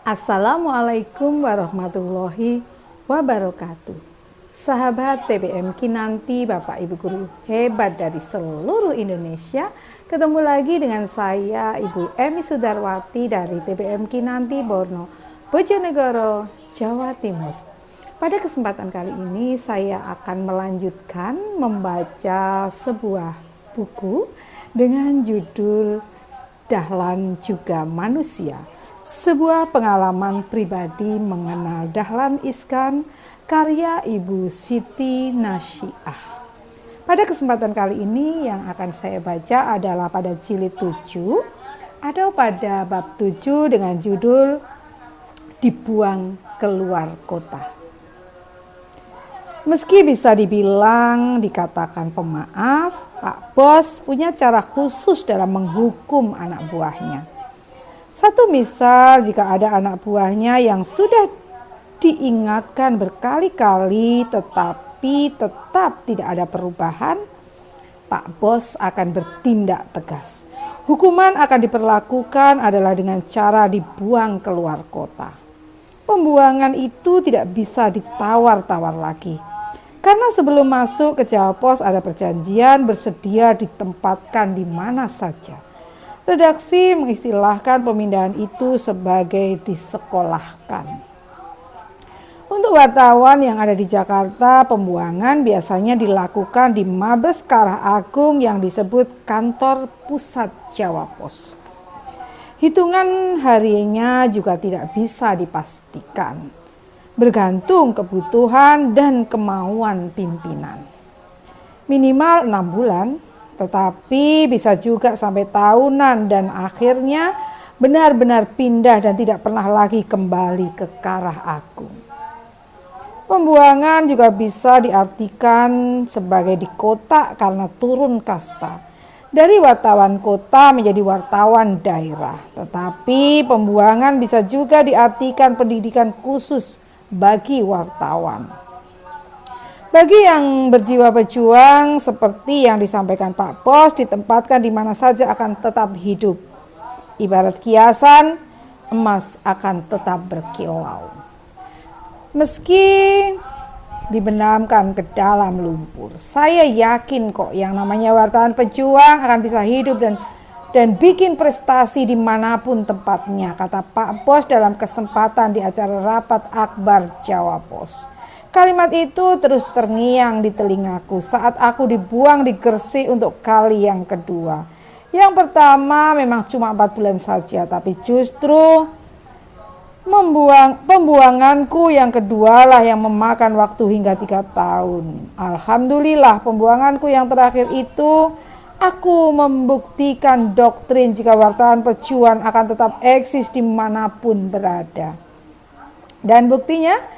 Assalamualaikum warahmatullahi wabarakatuh. Sahabat TBM Kinanti, Bapak Ibu guru hebat dari seluruh Indonesia, ketemu lagi dengan saya Ibu Emi Sudarwati dari TBM Kinanti Borno, Bojonegoro, Jawa Timur. Pada kesempatan kali ini saya akan melanjutkan membaca sebuah buku dengan judul Dahlan Juga Manusia. Sebuah pengalaman pribadi mengenal Dahlan Iskan, karya Ibu Siti Nasyiah. Pada kesempatan kali ini yang akan saya baca adalah pada jilid 7 atau pada bab 7 dengan judul Dibuang Keluar Kota. Meski bisa dibilang dikatakan pemaaf, Pak Bos punya cara khusus dalam menghukum anak buahnya. Satu misal, jika ada anak buahnya yang sudah diingatkan berkali-kali tetapi tetap tidak ada perubahan, Pak Bos akan bertindak tegas. Hukuman akan diperlakukan adalah dengan cara dibuang keluar kota. Pembuangan itu tidak bisa ditawar-tawar lagi. Karena sebelum masuk ke Jawa Pos ada perjanjian bersedia ditempatkan di mana saja. Redaksi mengistilahkan pemindahan itu sebagai disekolahkan. Untuk wartawan yang ada di Jakarta, pembuangan biasanya dilakukan di Mabes Karah Agung yang disebut Kantor Pusat Jawa Pos. Hitungan harinya juga tidak bisa dipastikan, bergantung kebutuhan dan kemauan pimpinan. Minimal 6 bulan, tetapi bisa juga sampai tahunan dan akhirnya benar-benar pindah dan tidak pernah lagi kembali ke Karah Agung. Pembuangan juga bisa diartikan sebagai di kota karena turun kasta. Dari wartawan kota menjadi wartawan daerah. Tetapi pembuangan bisa juga diartikan pendidikan khusus bagi wartawan. Bagi yang berjiwa pejuang seperti yang disampaikan Pak Bos, ditempatkan di mana saja akan tetap hidup. Ibarat kiasan, emas akan tetap berkilau. Meski dibenamkan ke dalam lumpur, saya yakin kok yang namanya wartawan pejuang akan bisa hidup dan bikin prestasi dimanapun tempatnya, kata Pak Bos dalam kesempatan di acara rapat akbar Jawa Pos. Kalimat itu terus terngiang di telingaku saat aku dibuang di Gresik untuk kali yang kedua. Yang pertama memang cuma 4 bulan saja, tapi justru pembuanganku yang kedua lah yang memakan waktu hingga 3 tahun. Alhamdulillah, pembuanganku yang terakhir itu aku membuktikan doktrin jika wartawan pejuang akan tetap eksis dimanapun berada. Dan buktinya,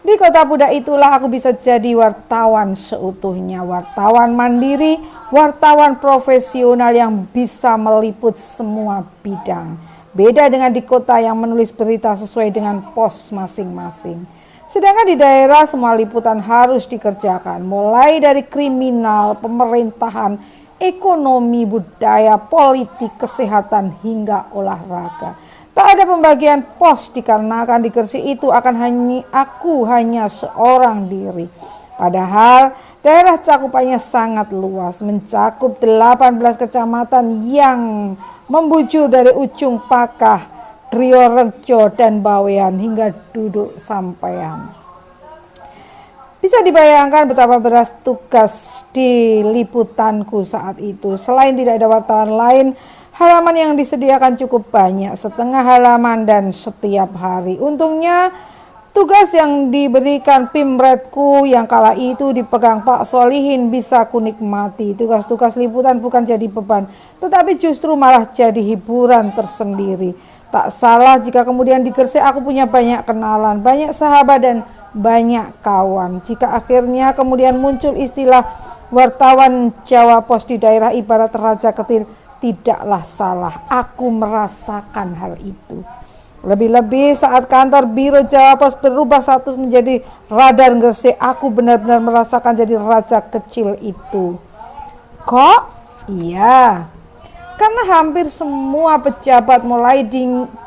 di Kota Budak itulah aku bisa jadi wartawan seutuhnya, wartawan mandiri, wartawan profesional yang bisa meliput semua bidang. Beda dengan di kota yang menulis berita sesuai dengan pos masing-masing. Sedangkan di daerah semua liputan harus dikerjakan, mulai dari kriminal, pemerintahan, ekonomi, budaya, politik, kesehatan, hingga olahraga. Tak ada pembagian pos dikarenakan di Gresik itu aku hanya seorang diri. Padahal daerah cakupannya sangat luas, mencakup 18 kecamatan yang membujur dari ujung Pakah, Driorejo dan Bawean hingga Duduk Sampean. Bisa dibayangkan betapa berat tugas di liputanku saat itu. Selain tidak ada wartawan lain, halaman yang disediakan cukup banyak, setengah halaman dan setiap hari. Untungnya tugas yang diberikan Pimretku yang kala itu dipegang Pak Solihin bisa kunikmati. Tugas-tugas liputan bukan jadi beban, tetapi justru malah jadi hiburan tersendiri. Tak salah jika kemudian di Gresik aku punya banyak kenalan, banyak sahabat dan banyak kawan. Jika akhirnya kemudian muncul istilah wartawan Jawa Pos di daerah ibarat raja ketir, tidaklah salah, aku merasakan hal itu. Lebih-lebih saat kantor Biro Jawa Pos berubah status menjadi Radar Gresik, aku benar-benar merasakan jadi raja kecil itu. Kok? Iya. Karena hampir semua pejabat mulai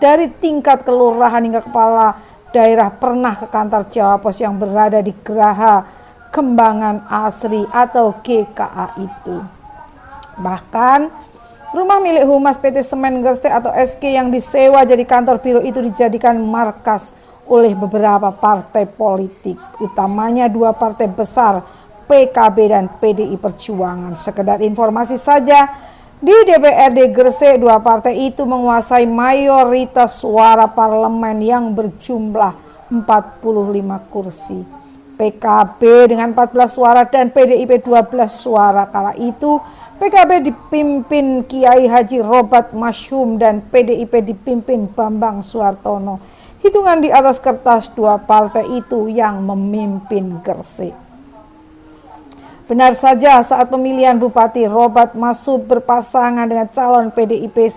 dari tingkat kelurahan hingga kepala daerah pernah ke kantor Jawa Pos yang berada di Geraha Kembangan Asri atau GKA itu. Bahkan rumah milik Humas PT Semen Gresik atau SK yang disewa jadi kantor biro itu dijadikan markas oleh beberapa partai politik, utamanya dua partai besar, PKB dan PDI Perjuangan. Sekedar informasi saja, di DPRD Gresik, dua partai itu menguasai mayoritas suara parlemen yang berjumlah 45 kursi. PKB dengan 14 suara dan PDIP 12 suara. Kala itu PKB dipimpin Kiai Haji Robat Masyhum dan PDIP dipimpin Bambang Suartono. Hitungan di atas kertas dua partai itu yang memimpin Gresik. Benar saja saat pemilihan Bupati Robat Masyhum berpasangan dengan calon PDIP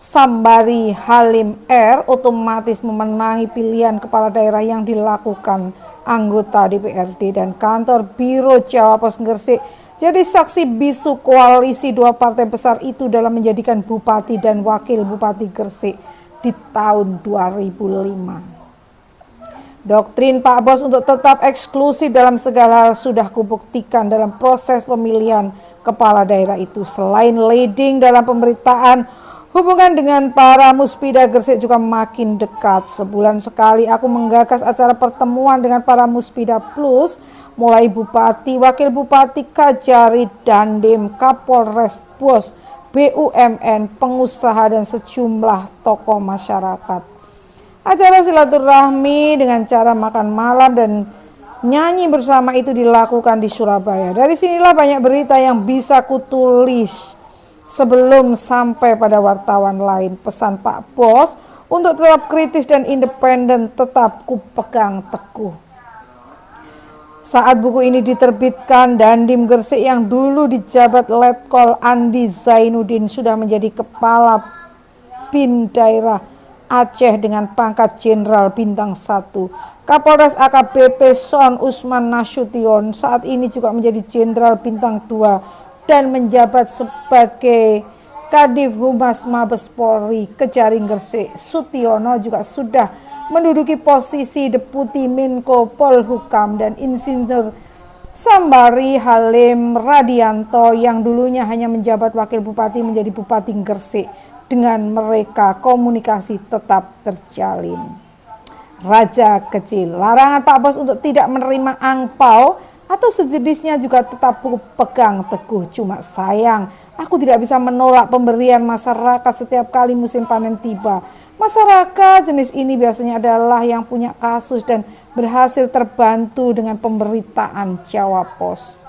Sambari Halim R otomatis memenangi pilihan kepala daerah yang dilakukan anggota DPRD dan kantor Biro Jawa Pos Gresik jadi saksi bisu koalisi dua partai besar itu dalam menjadikan Bupati dan Wakil Bupati Gresik di tahun 2005. Doktrin Pak Bos untuk tetap eksklusif dalam segala hal sudah kubuktikan dalam proses pemilihan kepala daerah itu. Selain leading dalam pemberitaan, hubungan dengan para muspida Gresik juga makin dekat. Sebulan sekali aku menggagas acara pertemuan dengan para muspida plus, mulai Bupati, Wakil Bupati, Kajari, Dandim, Kapolres, Bos, BUMN, pengusaha dan sejumlah tokoh masyarakat. Acara silaturahmi dengan cara makan malam dan nyanyi bersama itu dilakukan di Surabaya. Dari sinilah banyak berita yang bisa kutulis sebelum sampai pada wartawan lain. Pesan Pak Bos untuk tetap kritis dan independen tetap kupegang teguh. Saat buku ini diterbitkan, Dandim Gresik yang dulu dijabat Letkol Andi Zainuddin sudah menjadi kepala BIN daerah Aceh dengan pangkat Jenderal Bintang 1. Kapolres AKBP Son Usman Nasution saat ini juga menjadi Jenderal Bintang 2 dan menjabat sebagai Kadif Humas Mabes Polri. Kejaring Gresik Sutiono juga sudah menduduki posisi Deputi Menko Polhukam dan Insinyur Sambari Halim Radianto yang dulunya hanya menjabat Wakil Bupati menjadi Bupati Gresik. Dengan mereka komunikasi tetap terjalin. Raja kecil, larangan Pak Bos untuk tidak menerima angpau atau sejenisnya juga tetap pegang teguh. Cuma sayang, aku tidak bisa menolak pemberian masyarakat setiap kali musim panen tiba. Masyarakat jenis ini biasanya adalah yang punya kasus dan berhasil terbantu dengan pemberitaan Jawa Pos.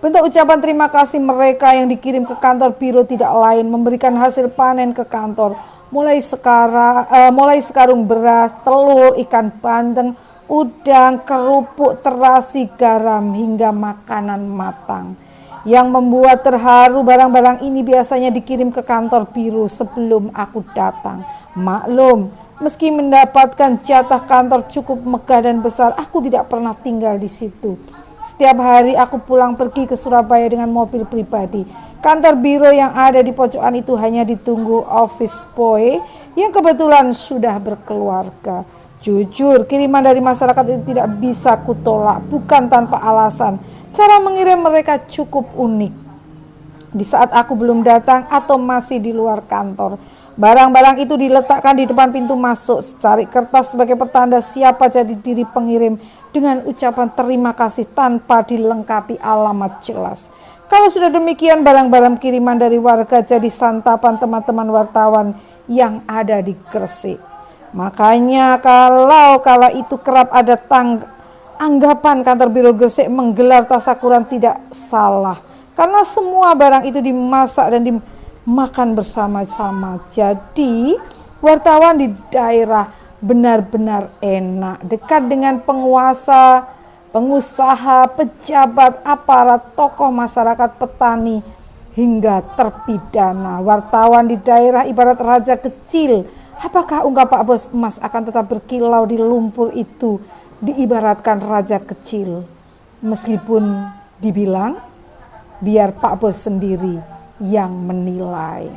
Bentuk ucapan terima kasih mereka yang dikirim ke kantor biro tidak lain memberikan hasil panen ke kantor. Mulai sekarung beras, telur, ikan bandeng, udang, kerupuk, terasi, garam, hingga makanan matang. Yang membuat terharu, barang-barang ini biasanya dikirim ke kantor biro sebelum aku datang. Maklum, meski mendapatkan jatah kantor cukup megah dan besar, aku tidak pernah tinggal di situ. Setiap hari aku pulang pergi ke Surabaya dengan mobil pribadi. Kantor biro yang ada di pojokan itu hanya ditunggu office boy yang kebetulan sudah berkeluarga. Jujur, kiriman dari masyarakat itu tidak bisa kutolak, bukan tanpa alasan. Cara mengirim mereka cukup unik. Di saat aku belum datang atau masih di luar kantor, barang-barang itu diletakkan di depan pintu masuk, secari kertas sebagai pertanda siapa jadi diri pengirim dengan ucapan terima kasih tanpa dilengkapi alamat jelas. Kalau sudah demikian, barang-barang kiriman dari warga jadi santapan teman-teman wartawan yang ada di Gresik. Makanya kalau kala itu kerap ada anggapan kantor biro Gresik menggelar tasakuran tidak salah. Karena semua barang itu dimasak dan dimakan bersama-sama. Jadi wartawan di daerah benar-benar enak, dekat dengan penguasa, pengusaha, pejabat, aparat, tokoh masyarakat, petani, hingga terpidana. Wartawan di daerah ibarat raja kecil. Apakah ungkap Pak Bos emas akan tetap berkilau di lumpur itu diibaratkan raja kecil? Meskipun dibilang biar Pak Bos sendiri yang menilai.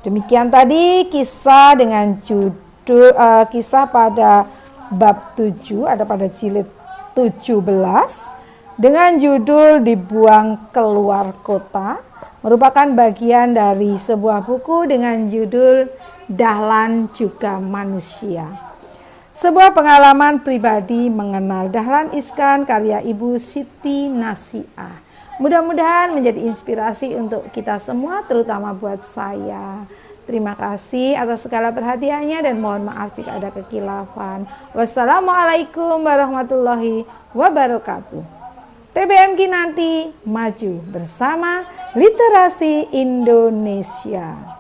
Demikian tadi kisah dengan judul kisah pada bab 7, ada pada jilid 17 dengan judul Dibuang Keluar Kota, merupakan bagian dari sebuah buku dengan judul Dahlan Juga Manusia. Sebuah pengalaman pribadi mengenal Dahlan Iskan karya Ibu Siti Nasiah. Mudah-mudahan menjadi inspirasi untuk kita semua, terutama buat saya. Terima kasih atas segala perhatiannya dan mohon maaf jika ada kekilafan. Wassalamualaikum warahmatullahi wabarakatuh. TBM Kinanti maju bersama Literasi Indonesia.